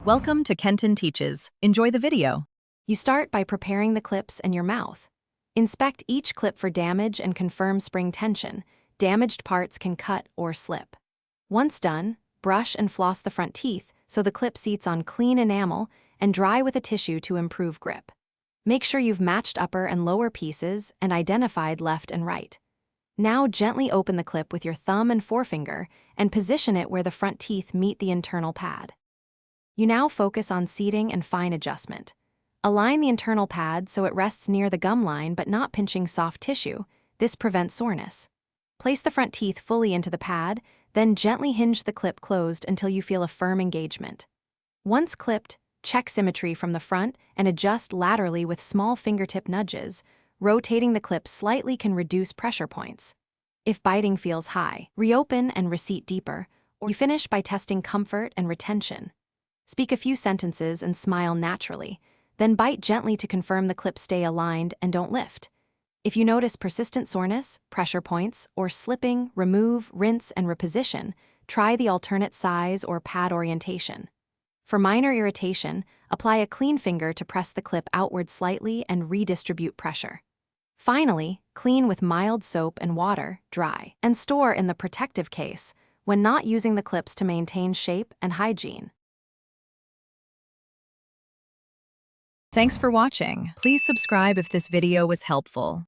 Welcome to Kenton Teaches. Enjoy the video. You start by preparing the clips in your mouth. Inspect each clip for damage and confirm spring tension. Damaged parts can cut or slip. Once done, brush and floss the front teeth so the clip seats on clean enamel and dry with a tissue to improve grip. Make sure you've matched upper and lower pieces and identified left and right. Now gently open the clip with your thumb and forefinger and position it where the front teeth meet the internal pad. You now focus on seating and fine adjustment. Align the internal pad so it rests near the gum line but not pinching soft tissue. This prevents soreness. Place the front teeth fully into the pad, then gently hinge the clip closed until you feel a firm engagement. Once clipped, check symmetry from the front and adjust laterally with small fingertip nudges. Rotating the clip slightly can reduce pressure points. If biting feels high, reopen and reseat deeper, or you finish by testing comfort and retention. Speak a few sentences and smile naturally, then bite gently to confirm the clips stay aligned and don't lift. If you notice persistent soreness, pressure points, or slipping, remove, rinse, and reposition. Try the alternate size or pad orientation. For minor irritation, apply a clean finger to press the clip outward slightly and redistribute pressure. Finally, clean with mild soap and water, dry, and store in the protective case when not using the clips to maintain shape and hygiene. Thanks for watching. Please subscribe if this video was helpful.